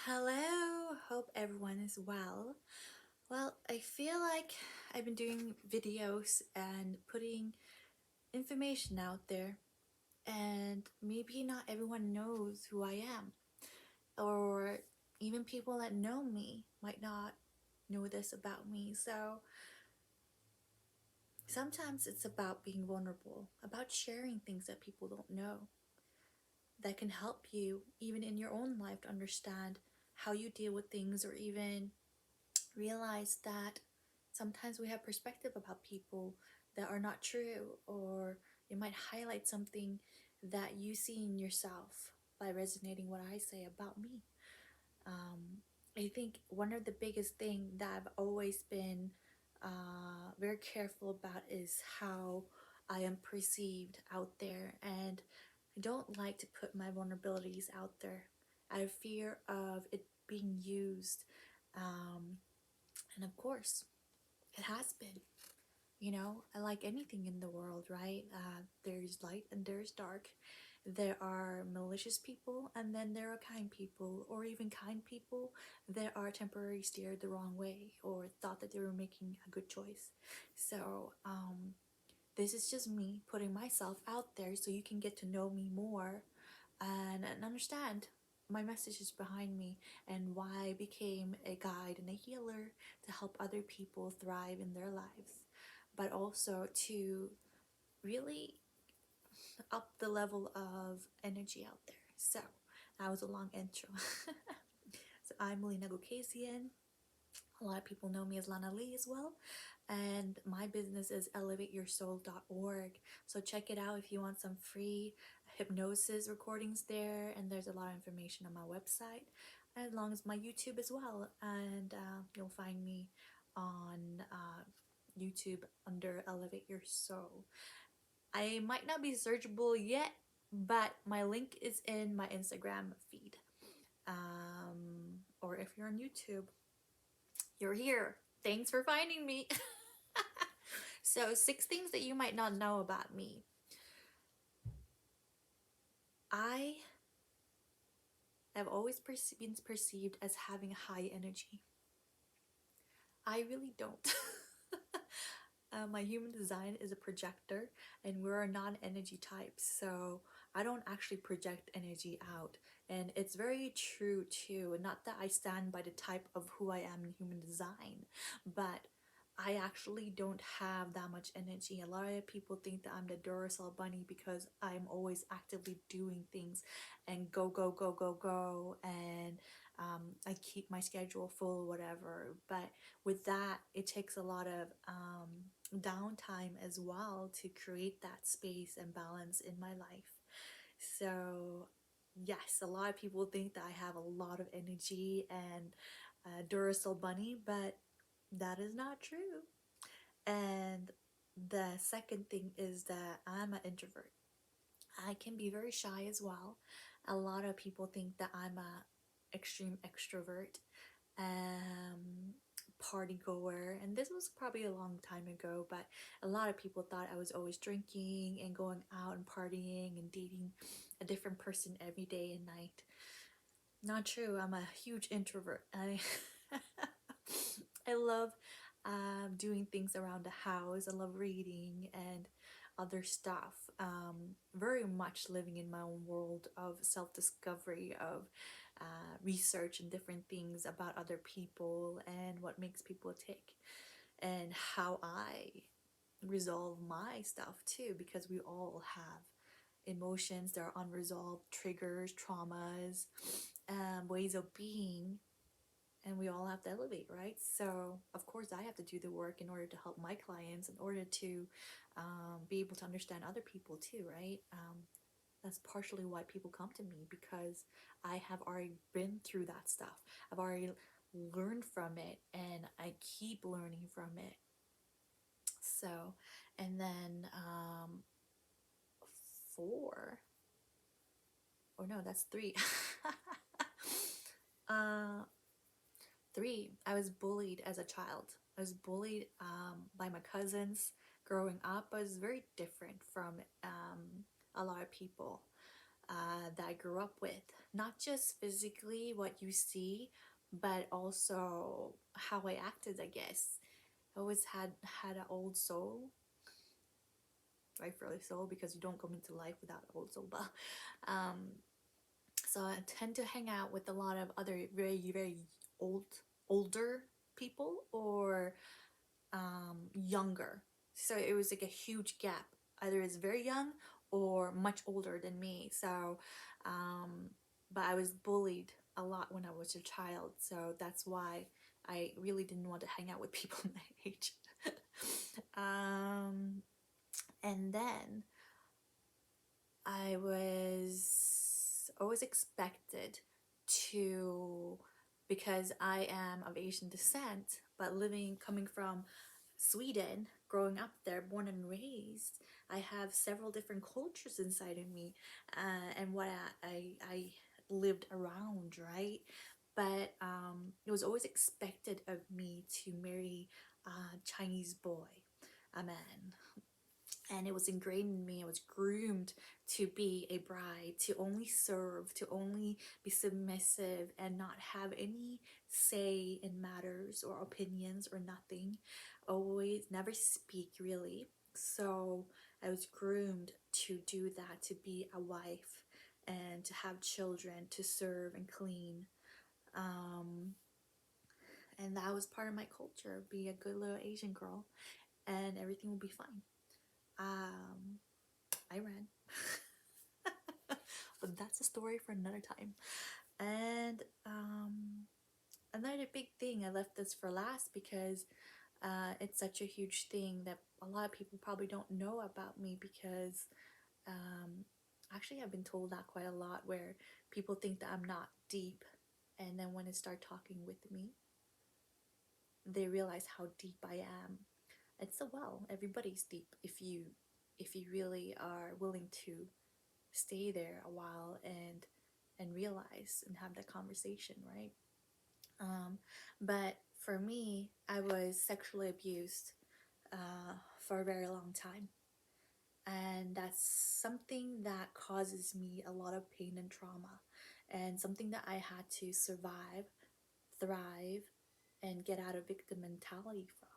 Hello, hope everyone is well. Well, I feel like I've been doing videos and putting information out there, and maybe not everyone knows who I am, or even people that know me might not know this about me. So sometimes it's about being vulnerable, about sharing things that people don't know that can help you, even in your own life, to understand how you deal with things or even realize that sometimes we have perspective about people that are not true, or it might highlight something that you see in yourself by resonating what I say about me. I think one of the biggest thing that I've always been very careful about is how I am perceived out there, and I don't like to put my vulnerabilities out there. I have fear of it being used, um, and of course, it has been. I like anything in the world, right? There's light and there's dark. There are malicious people, and then there are kind people, or even kind people that are temporarily steered the wrong way or thought that they were making a good choice. So, this is just me putting myself out there so you can get to know me more and understand my messages behind me and why I became a guide and a healer to help other people thrive in their lives, but also to really up the level of energy out there. So that was a long intro. So I'm Lena Gokasian. A lot of people know me as Lana Lee as well. And my business is elevateyoursoul.org. So check it out if you want some free hypnosis recordings there. And there's a lot of information on my website, as long as my YouTube as well. And you'll find me on YouTube under Elevate Your Soul. I might not be searchable yet, but my link is in my Instagram feed. Or if you're on YouTube, you're here. Thanks for finding me. So, 6 things that you might not know about me. I have always been perceived as having high energy. I really don't. My human design is a projector, and we're a non-energy type, so I don't actually project energy out. And it's very true too. Not that I stand by the type of who I am in human design, but I actually don't have that much energy. A lot of people think that I'm the Duracell bunny because I'm always actively doing things and go, go, go, go, go, and I keep my schedule full, whatever. But with that, it takes a lot of downtime as well to create that space and balance in my life. So, yes, a lot of people think that I have a lot of energy and Duracell bunny, but that is not true. And the second thing is that I'm an introvert. I can be very shy as well. A lot of people think that I'm a extreme extrovert, um, party goer, and this was probably a long time ago, but a lot of people thought I was always drinking and going out and partying and dating a different person every day and night. Not true. I'm a huge introvert. I love doing things around the house. I love reading and other stuff. Very much living in my own world of self discovery, of research and different things about other people and what makes people tick, and how I resolve my stuff too, because we all have emotions, there are unresolved triggers, traumas, ways of being, and we all have to elevate, right? So of course I have to do the work in order to help my clients, in order to be able to understand other people too, right? That's partially why people come to me, because I have already been through that stuff. I've already learned from it, and I keep learning from it. So, and then four, or no, that's three. uh, Three, I was bullied as a child. I was bullied by my cousins growing up. I was very different from a lot of people. that I grew up with. Not just physically what you see, but also how I acted, I guess. I always had an old soul, rightfully so, because you don't come into life without an old soul. But so I tend to hang out with a lot of other very older people, or younger. So it was like a huge gap. Either it's very young or much older than me. So, but I was bullied a lot when I was a child. So that's why I really didn't want to hang out with people my age. And then I was always expected to, because I am of Asian descent, but coming from Sweden, growing up there, born and raised, I have several different cultures inside of me, and what I lived around, right? But it was always expected of me to marry a Chinese boy, a man, and it was ingrained in me. I was groomed to be a bride, to only serve, to only be submissive and not have any say in matters or opinions or nothing. Always never speak, really. So I was groomed to do that, to be a wife and to have children, to serve and clean. Um, and that was part of my culture, be a good little Asian girl, and everything will be fine. Um, I ran. But that's a story for another time. And another big thing, I left this for last because it's such a huge thing that a lot of people probably don't know about me, because um, actually I've been told that quite a lot, where people think that I'm not deep, and then when they start talking with me, they realize how deep I am. And so, well, everybody's deep if you really are willing to stay there a while and realize and have that conversation, right? But for me, I was sexually abused for a very long time, and that's something that causes me a lot of pain and trauma, and something that I had to survive, thrive, and get out of victim mentality from.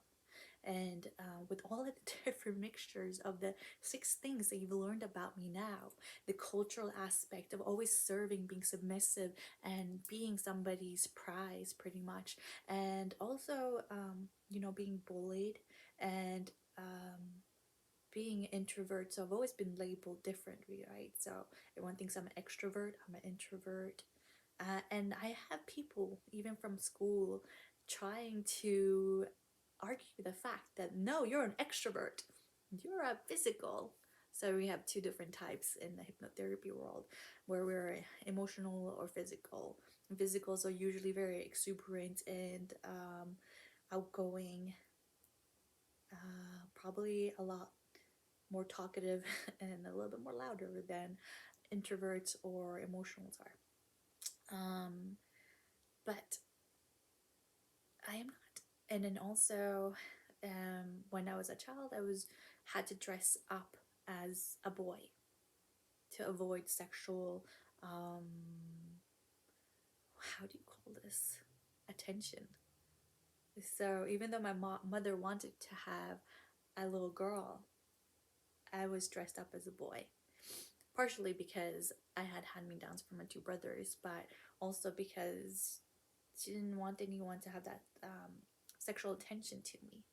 And with all of the different mixtures of the 6 things that you've learned about me now, the cultural aspect of always serving, being submissive, and being somebody's prize, pretty much, and also being bullied, and being an introvert. So I've always been labeled differently, right? So everyone thinks I'm an extrovert, I'm an introvert. And I have people, even from school, trying to argue the fact that no, you're an extrovert, you're a physical. So we have 2 different types in the hypnotherapy world, where we're emotional or physical. Physicals are usually very exuberant and outgoing, probably a lot more talkative and a little bit more louder than introverts or emotionals are. But I am not. And then also, when I was a child, I had to dress up as a boy to avoid sexual, how do you call this? Attention. So even though my mother wanted to have a little girl, I was dressed up as a boy. Partially because I had hand-me-downs from my 2 brothers, but also because she didn't want anyone to have that sexual attention to me.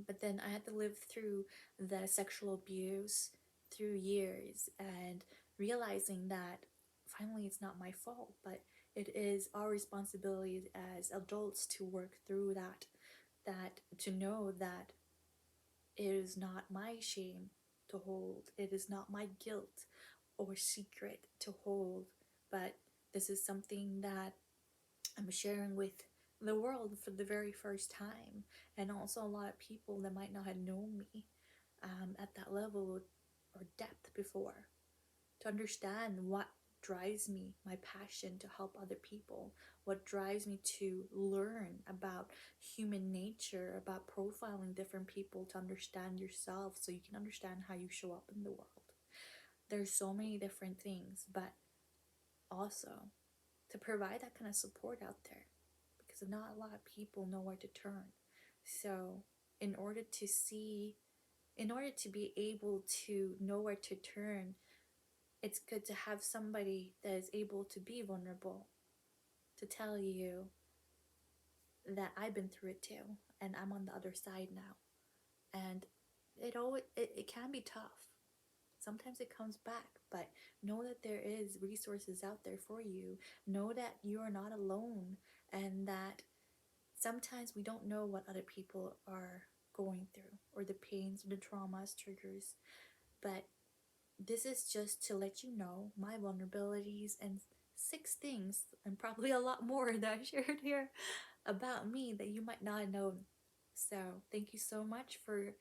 But then I had to live through the sexual abuse through years, and realizing that finally it's not my fault, but it is our responsibility as adults to work through that to know that it is not my shame to hold, it is not my guilt or secret to hold, but this is something that I'm sharing with the world for the very first time, and also a lot of people that might not have known me at that level or depth before, to understand what drives me, my passion to help other people, what drives me to learn about human nature, about profiling different people, to understand yourself so you can understand how you show up in the world. There's so many different things, but also to provide that kind of support out there, because not a lot of people know where to turn. So in order to see, in order to be able to know where to turn, it's good to have somebody that is able to be vulnerable, to tell you that I've been through it too, and I'm on the other side now. And it can be tough. Sometimes it comes back, but know that there is resources out there for you. Know that you are not alone, and that sometimes we don't know what other people are going through, or the pains, the traumas, triggers. But this is just to let you know my vulnerabilities and 6 things, and probably a lot more that I shared here about me that you might not have known. So, thank you so much for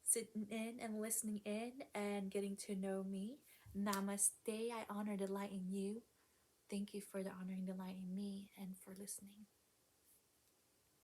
sitting in and listening in and getting to know me. Namaste. I honor the light in you. Thank you for the honoring the light in me and for listening.